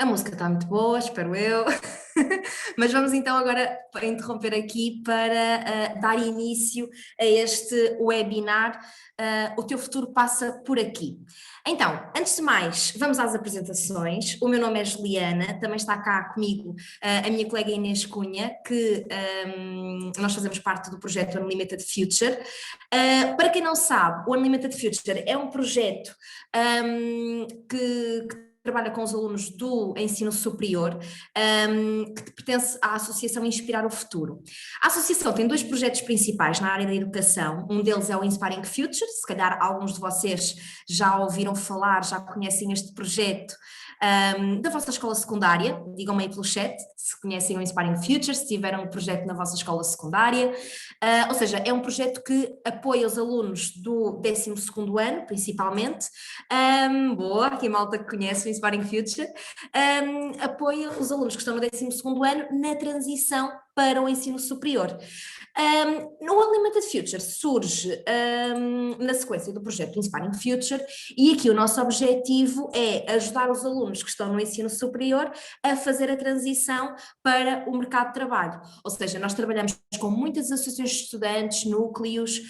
A música está muito boa, espero eu. Mas vamos então agora interromper aqui para dar início a este webinar. O teu futuro passa por aqui. Então, antes de mais, vamos às apresentações. O meu nome é Juliana, também está cá comigo a minha colega Inês Cunha, que nós fazemos parte do projeto Unlimited Future. Para quem não sabe, o Unlimited Future é um projeto que trabalha com os alunos do ensino superior, que pertence à Associação Inspirar o Futuro. A associação tem dois projetos principais na área da educação, um deles é o Inspiring Future, se calhar alguns de vocês já ouviram falar, já conhecem este projeto, da vossa escola secundária, digam-me aí pelo chat se conhecem o Inspiring Future, se tiveram um projeto na vossa escola secundária, ou seja, é um projeto que apoia os alunos do 12º ano, principalmente, boa, aqui a malta que conhece o Inspiring Future, apoia os alunos que estão no 12º ano na transição para o ensino superior. No Unlimited Future surge na sequência do projeto Inspiring Future e aqui o nosso objetivo é ajudar os alunos que estão no ensino superior a fazer a transição para o mercado de trabalho, ou seja, nós trabalhamos com muitas associações de estudantes, núcleos,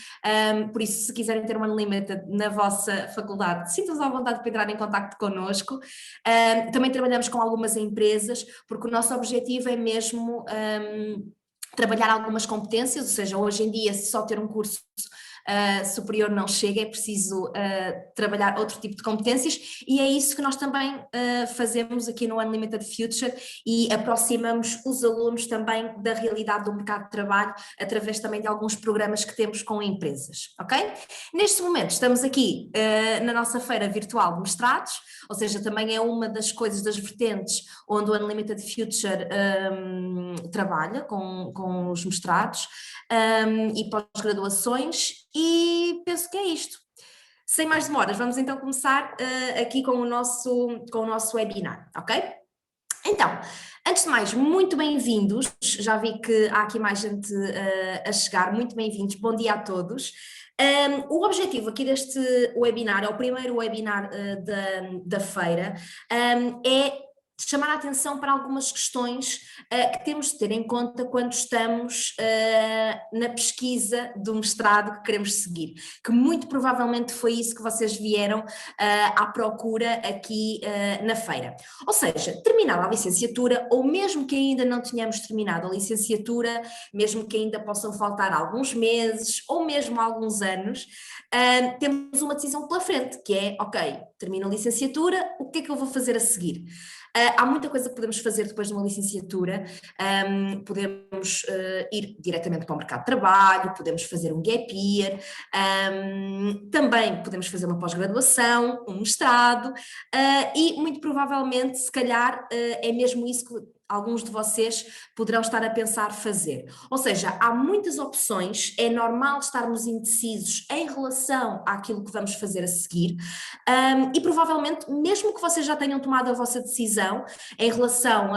por isso se quiserem ter uma Unlimited na vossa faculdade, sintam-se à vontade para entrar em contacto connosco. Também trabalhamos com algumas empresas, porque o nosso objetivo é mesmo trabalhar algumas competências, ou seja, hoje em dia só ter um curso superior não chega, é preciso trabalhar outro tipo de competências e é isso que nós também fazemos aqui no Unlimited Future e aproximamos os alunos também da realidade do mercado de trabalho através também de alguns programas que temos com empresas, ok? Neste momento estamos aqui na nossa feira virtual de mestrados, ou seja, também é uma das coisas, das vertentes onde o Unlimited Future trabalha com os mestrados e pós-graduações e penso que é isto. Sem mais demoras, vamos então começar aqui com o nosso webinar, ok? Então, antes de mais, muito bem-vindos, já vi que há aqui mais gente a chegar, muito bem-vindos, bom dia a todos. O objetivo aqui deste webinar, é o primeiro webinar da feira, é chamar a atenção para algumas questões que temos de ter em conta quando estamos na pesquisa do mestrado que queremos seguir, que muito provavelmente foi isso que vocês vieram à procura aqui na feira. Ou seja, terminada a licenciatura, ou mesmo que ainda não tenhamos terminado a licenciatura, mesmo que ainda possam faltar alguns meses, ou mesmo alguns anos, temos uma decisão pela frente, que é, ok, termino a licenciatura, o que é que eu vou fazer a seguir? Há muita coisa que podemos fazer depois de uma licenciatura, podemos ir diretamente para o mercado de trabalho, podemos fazer um gap year, também podemos fazer uma pós-graduação, um mestrado, e muito provavelmente, se calhar, é mesmo isso que alguns de vocês poderão estar a pensar fazer. Ou seja, há muitas opções, é normal estarmos indecisos em relação àquilo que vamos fazer a seguir, e provavelmente, mesmo que vocês já tenham tomado a vossa decisão em relação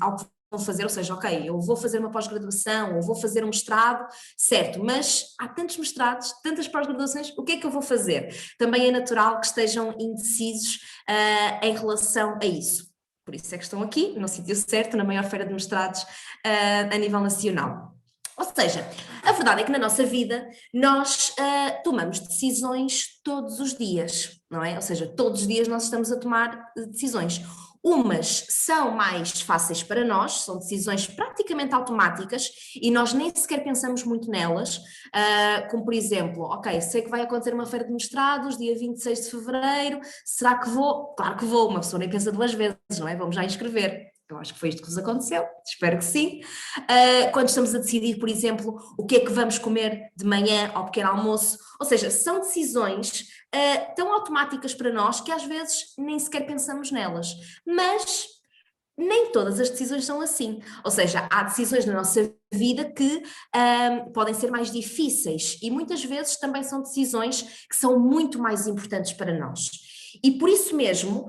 ao que vão fazer, ou seja, ok, eu vou fazer uma pós-graduação ou vou fazer um mestrado, certo, mas há tantos mestrados, tantas pós-graduações, o que é que eu vou fazer? Também é natural que estejam indecisos em relação a isso. Por isso é que estão aqui, no sítio certo, na maior feira de mestrados a nível nacional. Ou seja, a verdade é que na nossa vida nós tomamos decisões todos os dias, não é? Ou seja, todos os dias nós estamos a tomar decisões. Umas são mais fáceis para nós, são decisões praticamente automáticas e nós nem sequer pensamos muito nelas, como por exemplo, ok, sei que vai acontecer uma feira de mestrados, dia 26 de fevereiro, será que vou? Claro que vou, uma pessoa nem pensa duas vezes, não é? Vamos já inscrever. Eu acho que foi isto que vos aconteceu, espero que sim. Quando estamos a decidir, por exemplo, o que é que vamos comer de manhã ao pequeno almoço, ou seja, são decisões tão automáticas para nós que às vezes nem sequer pensamos nelas, mas nem todas as decisões são assim, ou seja, há decisões na nossa vida que podem ser mais difíceis e muitas vezes também são decisões que são muito mais importantes para nós. E por isso mesmo,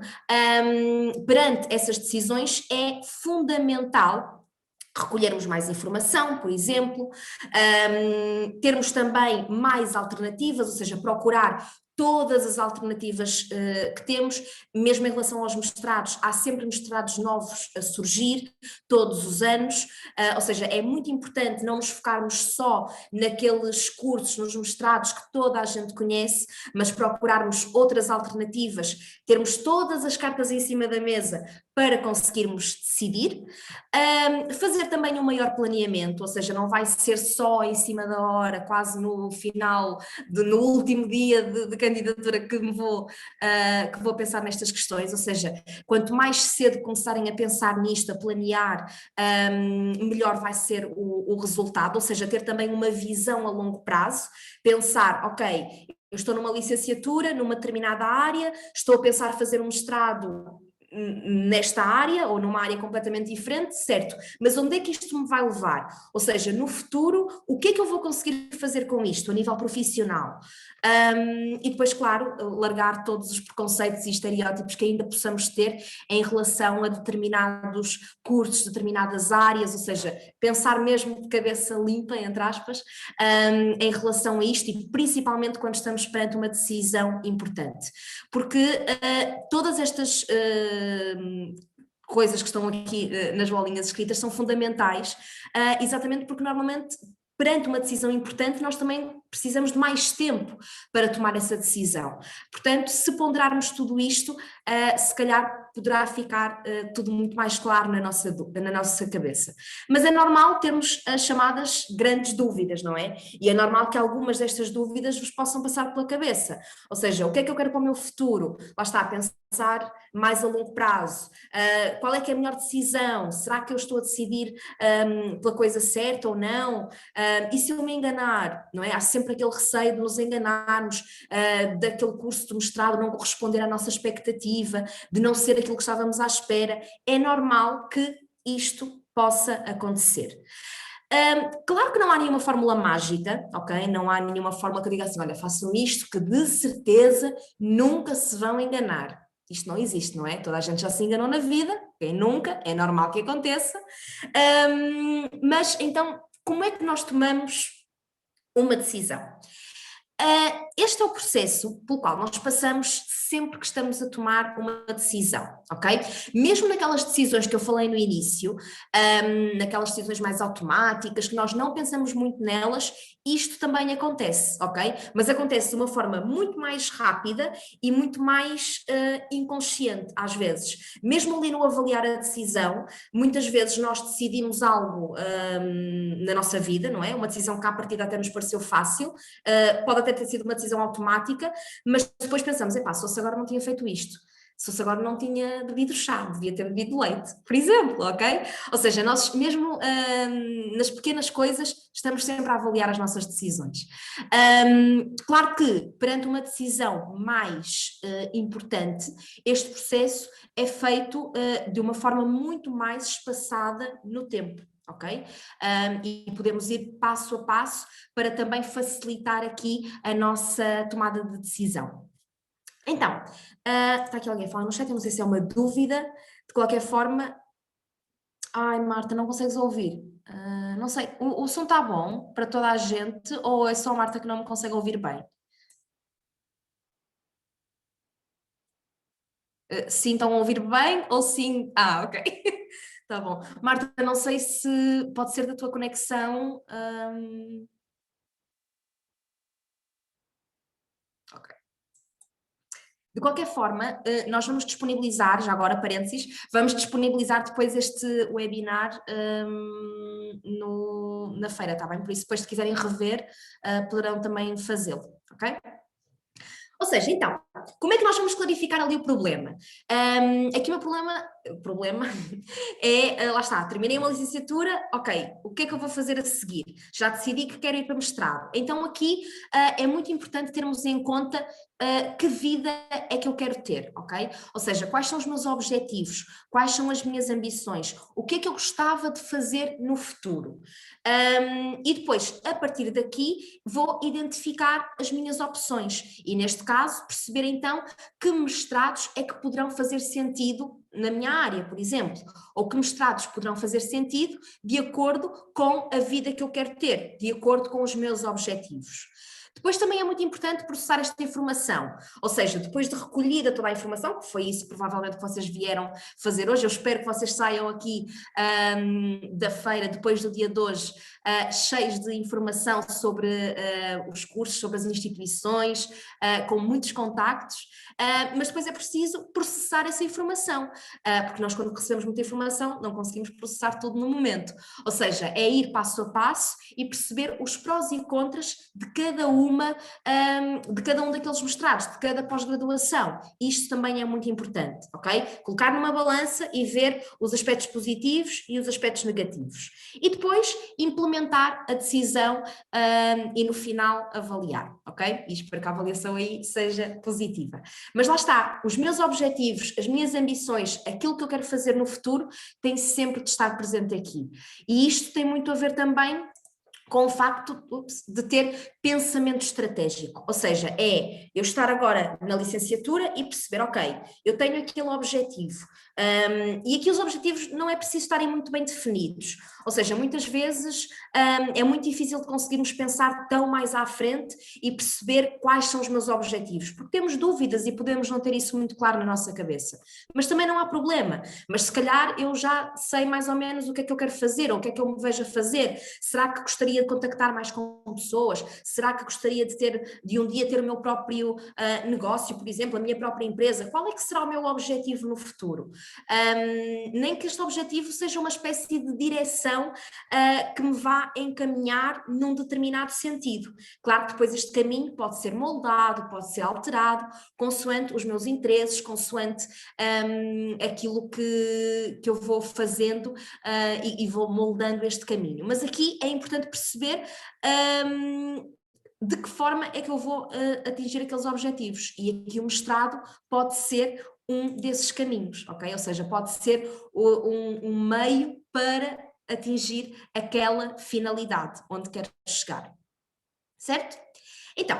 perante essas decisões é fundamental recolhermos mais informação, por exemplo, termos também mais alternativas, ou seja, procurar todas as alternativas que temos, mesmo em relação aos mestrados, há sempre mestrados novos a surgir todos os anos, ou seja, é muito importante não nos focarmos só naqueles cursos, nos mestrados que toda a gente conhece, mas procurarmos outras alternativas, termos todas as cartas em cima da mesa para conseguirmos decidir. Fazer também um maior planeamento, ou seja, não vai ser só em cima da hora, quase no final, no último dia de candidatura que vou pensar nestas questões, ou seja, quanto mais cedo começarem a pensar nisto, a planear, melhor vai ser o resultado, ou seja, ter também uma visão a longo prazo, pensar, ok, eu estou numa licenciatura, numa determinada área, estou a pensar fazer um mestrado nesta área ou numa área completamente diferente, certo, mas onde é que isto me vai levar? Ou seja, no futuro, o que é que eu vou conseguir fazer com isto a nível profissional? E depois, claro, largar todos os preconceitos e estereótipos que ainda possamos ter em relação a determinados cursos, determinadas áreas, ou seja, pensar mesmo de cabeça limpa, entre aspas, em relação a isto e principalmente quando estamos perante uma decisão importante, porque todas estas coisas que estão aqui nas bolinhas escritas são fundamentais, exatamente porque normalmente perante uma decisão importante nós também precisamos de mais tempo para tomar essa decisão. Portanto, se ponderarmos tudo isto, se calhar poderá ficar tudo muito mais claro na nossa cabeça. Mas é normal termos as chamadas grandes dúvidas, não é? E é normal que algumas destas dúvidas vos possam passar pela cabeça. Ou seja, o que é que eu quero para o meu futuro? Lá está, pensar mais a longo prazo. Qual é que é a melhor decisão? Será que eu estou a decidir pela coisa certa ou não? E se eu me enganar, não é? Há sempre aquele receio de nos enganarmos, daquele curso de mestrado não corresponder à nossa expectativa, de não ser aquilo que estávamos à espera. É normal que isto possa acontecer. Claro que não há nenhuma fórmula mágica, ok? Não há nenhuma fórmula que eu diga assim, olha, façam isto que de certeza nunca se vão enganar. Isto não existe, não é? Toda a gente já se enganou na vida, quem nunca, é normal que aconteça. Mas então, como é que nós tomamos uma decisão? Este é o processo pelo qual nós passamos sempre que estamos a tomar uma decisão, ok? Mesmo naquelas decisões que eu falei no início, naquelas decisões mais automáticas, que nós não pensamos muito nelas, isto também acontece, ok? Mas acontece de uma forma muito mais rápida e muito mais inconsciente, às vezes. Mesmo ali no avaliar a decisão, muitas vezes nós decidimos algo na nossa vida, não é? Uma decisão que à partida até nos pareceu fácil, pode até ter sido uma decisão automática, mas depois pensamos, epá, se fosse agora não tinha feito isto, se fosse agora não tinha bebido chá, devia ter bebido leite, por exemplo, ok? Ou seja, nós mesmo nas pequenas coisas estamos sempre a avaliar as nossas decisões. Claro que perante uma decisão mais importante, este processo é feito de uma forma muito mais espaçada no tempo. Ok? E podemos ir passo a passo para também facilitar aqui a nossa tomada de decisão. Então, está aqui alguém falando no chat, eu não sei se é uma dúvida, de qualquer forma. Ai, Marta, não consegues ouvir? Não sei, o som está bom para toda a gente ou é só a Marta que não me consegue ouvir bem? Sim, estão a ouvir bem ou sim? Ok. Tá bom. Marta, não sei se pode ser da tua conexão. Ok. De qualquer forma, nós vamos disponibilizar, já agora parênteses, vamos disponibilizar depois este webinar na feira, está bem? Por isso, depois se quiserem rever, poderão também fazê-lo, ok? Ou seja, então, como é que nós vamos clarificar ali o problema? Aqui o problema é, lá está, terminei uma licenciatura, ok, o que é que eu vou fazer a seguir? Já decidi que quero ir para mestrado. Então aqui é muito importante termos em conta que vida é que eu quero ter, ok? Ou seja, quais são os meus objetivos, quais são as minhas ambições, o que é que eu gostava de fazer no futuro. E depois, a partir daqui, vou identificar as minhas opções e, neste caso, perceber então que mestrados é que poderão fazer sentido na minha área, por exemplo, ou que mestrados poderão fazer sentido de acordo com a vida que eu quero ter, de acordo com os meus objetivos. Depois também é muito importante processar esta informação, ou seja, depois de recolhida toda a informação, que foi isso provavelmente que vocês vieram fazer hoje, eu espero que vocês saiam aqui da feira, depois do dia de hoje, cheios de informação sobre os cursos, sobre as instituições, com muitos contactos, mas depois é preciso processar essa informação, porque nós quando recebemos muita informação não conseguimos processar tudo no momento, ou seja, é ir passo a passo e perceber os prós e contras de cada um daqueles mestrados, de cada pós-graduação. Isto também é muito importante, ok? Colocar numa balança e ver os aspectos positivos e os aspectos negativos. E depois implementar a decisão e no final avaliar, ok? E espero que a avaliação aí seja positiva. Mas lá está, os meus objetivos, as minhas ambições, aquilo que eu quero fazer no futuro tem sempre de estar presente aqui. E isto tem muito a ver também com o facto de ter pensamento estratégico, ou seja, é eu estar agora na licenciatura e perceber, ok, eu tenho aquele objetivo, e aqui os objetivos não é preciso estarem muito bem definidos, ou seja, muitas vezes é muito difícil de conseguirmos pensar tão mais à frente e perceber quais são os meus objetivos, porque temos dúvidas e podemos não ter isso muito claro na nossa cabeça, mas também não há problema, mas se calhar eu já sei mais ou menos o que é que eu quero fazer, ou o que é que eu me vejo a fazer, será que gostaria de contactar mais com pessoas? Será que gostaria de um dia ter o meu próprio negócio, por exemplo, a minha própria empresa? Qual é que será o meu objetivo no futuro? Nem que este objetivo seja uma espécie de direção que me vá encaminhar num determinado sentido. Claro que depois este caminho pode ser moldado, pode ser alterado, consoante os meus interesses, consoante aquilo que eu vou fazendo e vou moldando este caminho. Mas aqui é importante perceber de que forma é que eu vou atingir aqueles objetivos, e aqui o mestrado pode ser um desses caminhos, ok? Ou seja, pode ser um meio para atingir aquela finalidade onde quero chegar, certo? Então,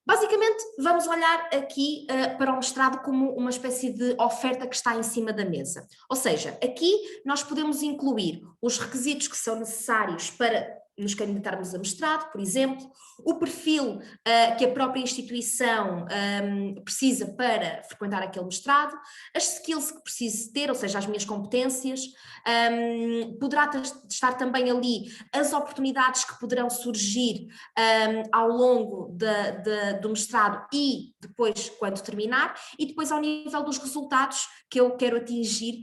basicamente, vamos olhar aqui para o mestrado como uma espécie de oferta que está em cima da mesa. Ou seja, aqui nós podemos incluir os requisitos que são necessários para nos candidatarmos a mestrado, por exemplo, o perfil que a própria instituição precisa para frequentar aquele mestrado, as skills que preciso ter, ou seja, as minhas competências, poderá estar também ali as oportunidades que poderão surgir ao longo do mestrado e depois quando terminar, e depois ao nível dos resultados que eu quero atingir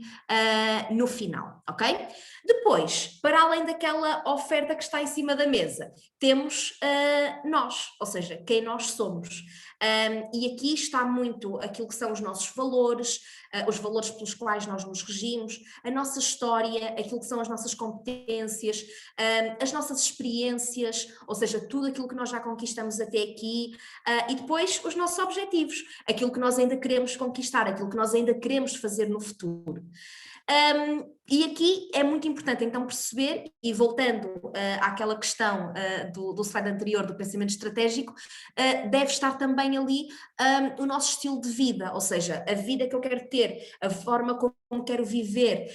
no final, ok? Depois, para além daquela oferta que está em cima da mesa, temos nós, ou seja, quem nós somos. E aqui está muito aquilo que são os nossos valores, os valores pelos quais nós nos regimos, a nossa história, aquilo que são as nossas competências, as nossas experiências, ou seja, tudo aquilo que nós já conquistamos até aqui, e depois os nossos objetivos, aquilo que nós ainda queremos conquistar, aquilo que nós ainda queremos fazer no futuro. E aqui é muito importante então perceber, e voltando àquela questão do slide anterior do pensamento estratégico, deve estar também ali o nosso estilo de vida, ou seja, a vida que eu quero ter, a forma como quero viver,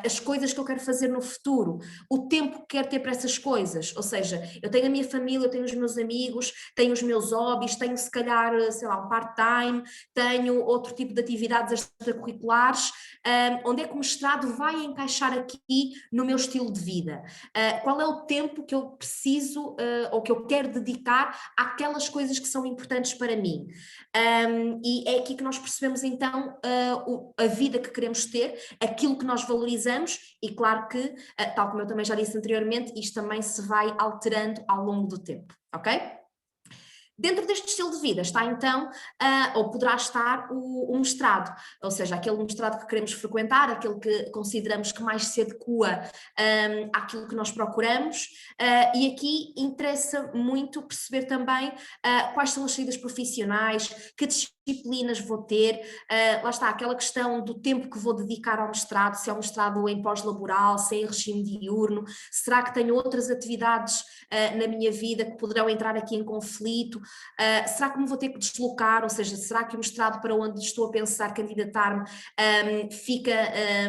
as coisas que eu quero fazer no futuro, o tempo que quero ter para essas coisas, ou seja, eu tenho a minha família, eu tenho os meus amigos, tenho os meus hobbies, tenho se calhar, sei lá, um part-time, tenho outro tipo de atividades extracurriculares, onde é que o mestrado vai encaixar aqui no meu estilo de vida? Qual é o tempo que eu preciso ou que eu quero dedicar àquelas coisas que são importantes para mim? E é aqui que nós percebemos então a vida que queremos ter, aquilo que nós valorizamos, e claro que, tal como eu também já disse anteriormente, isto também se vai alterando ao longo do tempo, ok? Dentro deste estilo de vida está então, ou poderá estar o mestrado, ou seja, aquele mestrado que queremos frequentar, aquele que consideramos que mais se adequa àquilo que nós procuramos, e aqui interessa muito perceber também quais são as saídas profissionais, que disciplinas vou ter, lá está, aquela questão do tempo que vou dedicar ao mestrado, se é um mestrado em pós-laboral, se é em regime diurno, será que tenho outras atividades na minha vida que poderão entrar aqui em conflito? Será que me vou ter que deslocar, ou seja, será que o mestrado para onde estou a pensar candidatar-me fica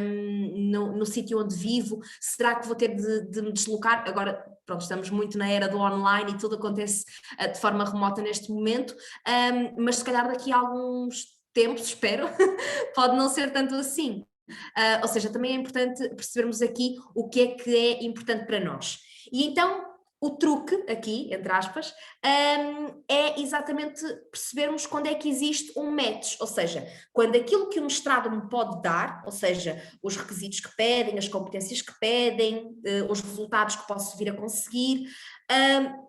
no sítio onde vivo? Será que vou ter de me deslocar? Agora, pronto, estamos muito na era do online e tudo acontece de forma remota neste momento, mas se calhar daqui a alguns tempos, espero, pode não ser tanto assim. Ou seja, também é importante percebermos aqui o que é importante para nós. E então, o truque aqui, entre aspas, é exatamente percebermos quando é que existe um match, ou seja, quando aquilo que o mestrado me pode dar, ou seja, os requisitos que pedem, as competências que pedem, os resultados que posso vir a conseguir,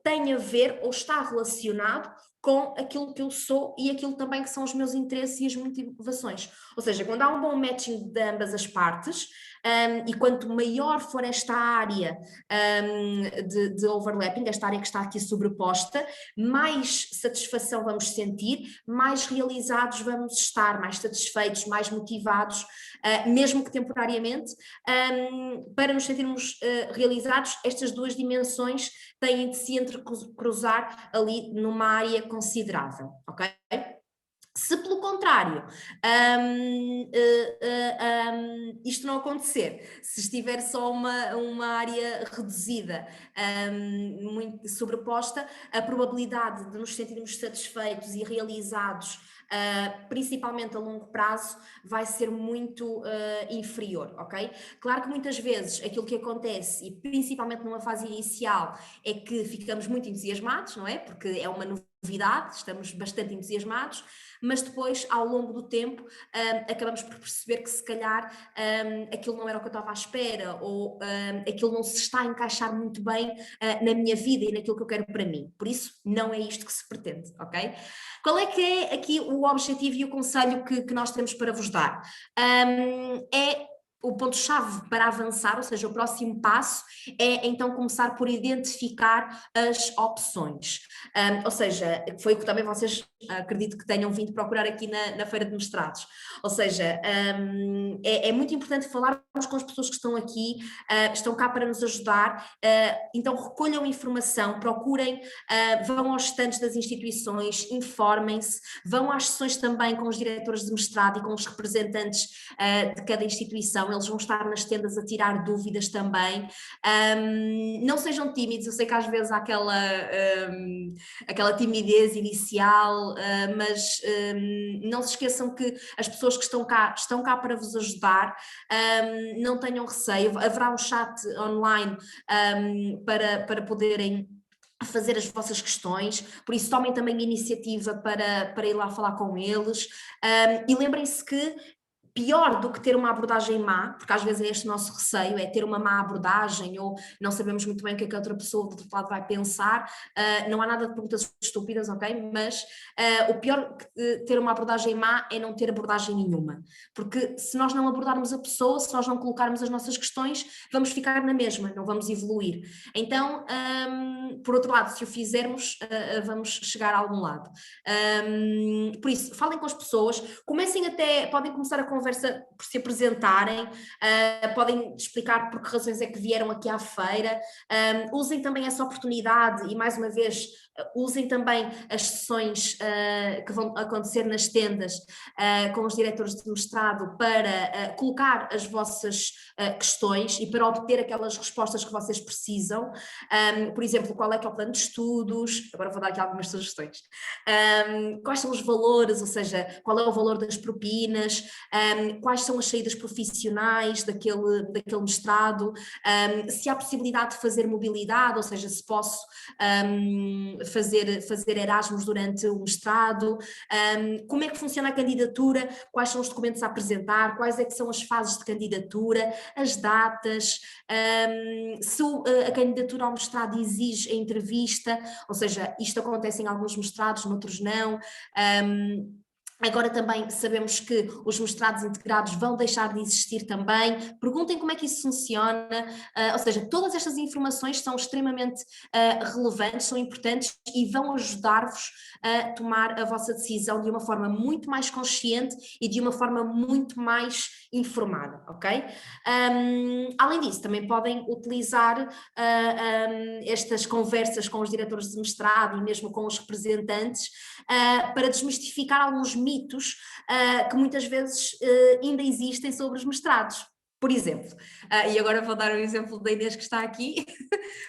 tem a ver ou está relacionado com aquilo que eu sou e aquilo também que são os meus interesses e as motivações. Ou seja, quando há um bom matching de ambas as partes, e quanto maior for esta área de overlapping, esta área que está aqui sobreposta, mais satisfação vamos sentir, mais realizados vamos estar, mais satisfeitos, mais motivados, mesmo que temporariamente, para nos sentirmos realizados. Estas duas dimensões têm de se entrecruzar ali numa área considerável, ok? Se pelo contrário, isto não acontecer, se estiver só uma área reduzida, muito sobreposta, a probabilidade de nos sentirmos satisfeitos e realizados, principalmente a longo prazo, vai ser muito inferior, ok? Claro que muitas vezes aquilo que acontece, e principalmente numa fase inicial, é que ficamos muito entusiasmados, não é? Porque é uma novidade, estamos bastante entusiasmados, mas depois, ao longo do tempo, acabamos por perceber que se calhar aquilo não era o que eu estava à espera, ou aquilo não se está a encaixar muito bem na minha vida e naquilo que eu quero para mim. Por isso, não é isto que se pretende, ok? Qual é que é aqui o objetivo e o conselho que nós temos para vos dar? É o ponto-chave para avançar, ou seja, o próximo passo é então começar por identificar as opções. Ou seja, foi o que também vocês acredito que tenham vindo procurar aqui na feira de mestrados. Ou seja, é muito importante falarmos com as pessoas que estão aqui, estão cá para nos ajudar, então recolham informação, procurem, vão aos stands das instituições, informem-se, vão às sessões também com os diretores de mestrado e com os representantes de cada instituição, eles vão estar nas tendas a tirar dúvidas também. Não sejam tímidos, eu sei que às vezes há aquela timidez inicial, mas não se esqueçam que as pessoas que estão cá para vos ajudar, não tenham receio, haverá um chat online para poderem fazer as vossas questões, por isso tomem também a iniciativa para ir lá falar com eles, e lembrem-se que pior do que ter uma abordagem má, porque às vezes é este o nosso receio, é ter uma má abordagem ou não sabemos muito bem o que é que a outra pessoa do outro lado vai pensar, não há nada de perguntas estúpidas, ok? Mas o pior que ter uma abordagem má é não ter abordagem nenhuma, porque se nós não abordarmos a pessoa, se nós não colocarmos as nossas questões, vamos ficar na mesma, não vamos evoluir. Então, por outro lado, se o fizermos, vamos chegar a algum lado. Por isso, falem com as pessoas, podem começar a conversa por se apresentarem, podem explicar por que razões é que vieram aqui à feira, usem também essa oportunidade e mais uma vez usem também as sessões que vão acontecer nas tendas com os diretores de mestrado para colocar as vossas questões e para obter aquelas respostas que vocês precisam. Por exemplo, qual é que é o plano de estudos? Agora vou dar aqui algumas sugestões. Quais são os valores, ou seja, qual é o valor das propinas, quais são as saídas profissionais daquele mestrado, se há possibilidade de fazer mobilidade, ou seja, se posso fazer Erasmus durante o mestrado, como é que funciona a candidatura, quais são os documentos a apresentar, quais é que são as fases de candidatura, as datas, se a candidatura ao mestrado exige a entrevista, ou seja, isto acontece em alguns mestrados, noutros não. Agora também sabemos que os mestrados integrados vão deixar de existir também. Perguntem como é que isso funciona, ou seja, todas estas informações são extremamente relevantes, são importantes e vão ajudar-vos a tomar a vossa decisão de uma forma muito mais consciente e de uma forma muito mais informada, ok? Além disso, também podem utilizar estas conversas com os diretores de mestrado e mesmo com os representantes para desmistificar alguns mitos que muitas vezes ainda existem sobre os mestrados. Por exemplo, e agora vou dar um exemplo da Inês que está aqui.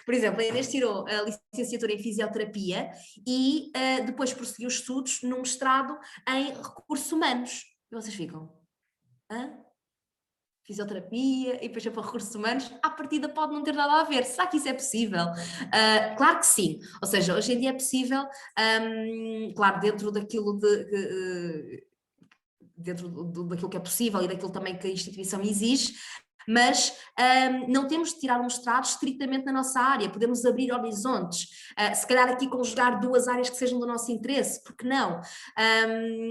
Por exemplo, a Inês tirou a licenciatura em Fisioterapia e depois prosseguiu estudos num mestrado em Recursos Humanos. E vocês ficam, hã? Fisioterapia e depois para recursos humanos, à partida pode não ter nada a ver. Será que isso é possível? Claro que sim. Ou seja, hoje em dia é possível, claro, dentro daquilo daquilo que é possível e daquilo também que a instituição exige, mas não temos de tirar um mestrado estritamente na nossa área, podemos abrir horizontes, se calhar aqui conjugar duas áreas que sejam do nosso interesse, porque não?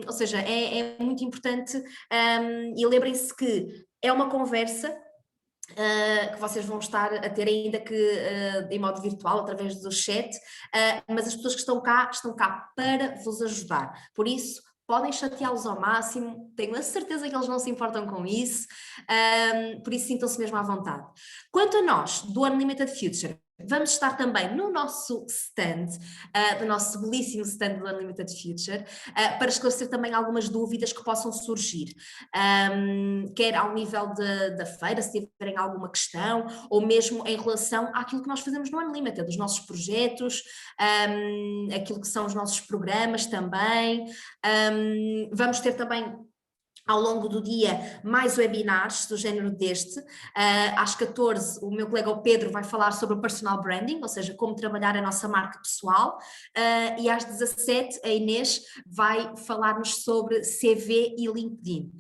Ou seja, é muito importante, e lembrem-se que é uma conversa que vocês vão estar a ter ainda que em modo virtual, através do chat, mas as pessoas que estão cá para vos ajudar, por isso podem chateá-los ao máximo, tenho a certeza que eles não se importam com isso, por isso sintam-se mesmo à vontade. Quanto a nós, do Unlimited Future, vamos estar também no nosso stand, do nosso belíssimo stand do Unlimited Future, para esclarecer também algumas dúvidas que possam surgir, quer ao nível da feira, se tiverem alguma questão, ou mesmo em relação àquilo que nós fazemos no Unlimited, dos nossos projetos, aquilo que são os nossos programas também. Vamos ter também ao longo do dia mais webinars do género deste. Às 14 o meu colega o Pedro vai falar sobre o personal branding, ou seja, como trabalhar a nossa marca pessoal, e às 17 a Inês vai falar-nos sobre CV e LinkedIn.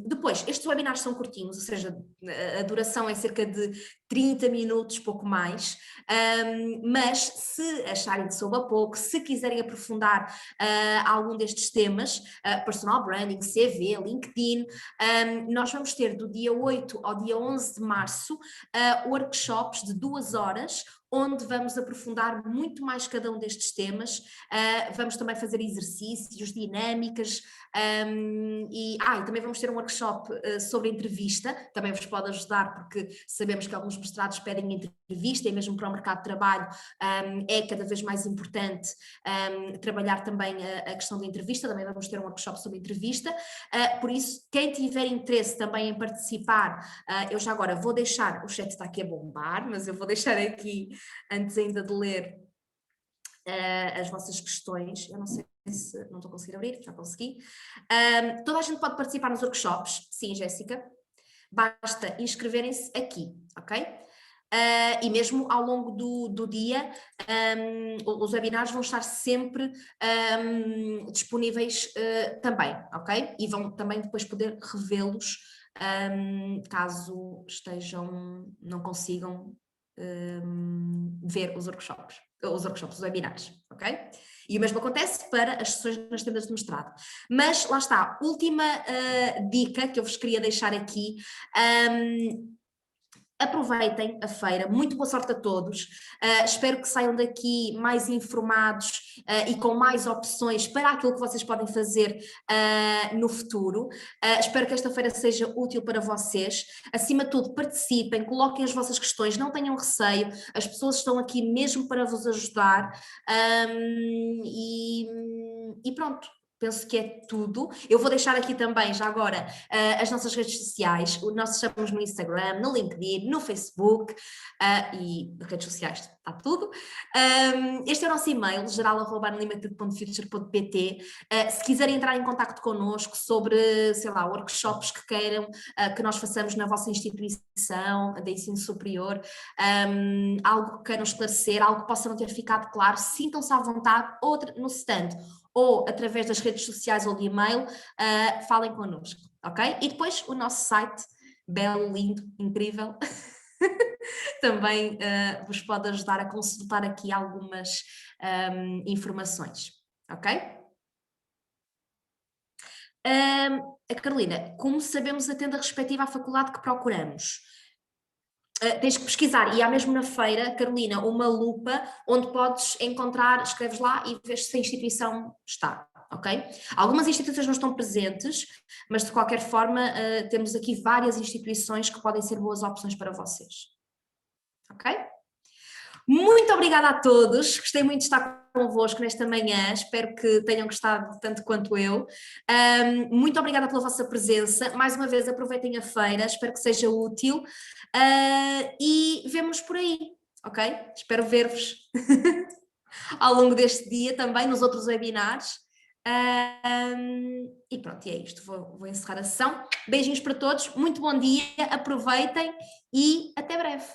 Depois, estes webinars são curtinhos, ou seja, a duração é cerca de 30 minutos, pouco mais, mas se acharem que soube a pouco, se quiserem aprofundar algum destes temas, personal branding, CV, LinkedIn, nós vamos ter do dia 8 ao dia 11 de março workshops de 2 horas, onde vamos aprofundar muito mais cada um destes temas, vamos também fazer exercícios, dinâmicas, e também vamos ter um workshop sobre entrevista, também vos pode ajudar porque sabemos que alguns mestrados pedem entrevista e mesmo para o mercado de trabalho é cada vez mais importante trabalhar também a questão da entrevista, também vamos ter um workshop sobre entrevista, por isso quem tiver interesse também em participar, eu já agora vou deixar, o chat está aqui a bombar, mas eu vou deixar aqui antes ainda de ler as vossas questões, eu não sei se não estou a conseguir abrir, já consegui. Toda a gente pode participar nos workshops, sim, Jéssica, basta inscreverem-se aqui, ok? E mesmo ao longo do dia, os webinars vão estar sempre disponíveis também, ok? E vão também depois poder revê-los caso não consigam ver os workshops, os webinars, ok? E o mesmo acontece para as sessões nas tendas de mestrado. Mas lá está, última dica que eu vos queria deixar aqui. Aproveitem a feira, muito boa sorte a todos, espero que saiam daqui mais informados e com mais opções para aquilo que vocês podem fazer no futuro, espero que esta feira seja útil para vocês, acima de tudo participem, coloquem as vossas questões, não tenham receio, as pessoas estão aqui mesmo para vos ajudar, e pronto. Penso que é tudo. Eu vou deixar aqui também, já agora, as nossas redes sociais. Nós estamos no Instagram, no LinkedIn, no Facebook e redes sociais, está tudo. Este é o nosso e-mail, geral@unlimited.future.pt. Se quiserem entrar em contacto connosco sobre, sei lá, workshops que queiram que nós façamos na vossa instituição de ensino superior, algo que queiram esclarecer, algo que possa não ter ficado claro, sintam-se à vontade no stand ou através das redes sociais ou de e-mail, falem connosco, ok? E depois o nosso site, belo, lindo, incrível, também vos pode ajudar a consultar aqui algumas informações, ok? A Carolina, como sabemos a tenda respectiva à faculdade que procuramos? Tens que pesquisar, e há mesmo na feira, Carolina, uma lupa onde podes encontrar, escreves lá e vês se a instituição está, ok? Algumas instituições não estão presentes, mas de qualquer forma temos aqui várias instituições que podem ser boas opções para vocês, ok? Muito obrigada a todos, gostei muito de estar convosco nesta manhã, espero que tenham gostado tanto quanto eu. Muito obrigada pela vossa presença, mais uma vez aproveitem a feira, espero que seja útil e vemo-nos por aí, ok? Espero ver-vos ao longo deste dia também nos outros webinars. E pronto, e é isto, vou encerrar a sessão. Beijinhos para todos, muito bom dia, aproveitem e até breve.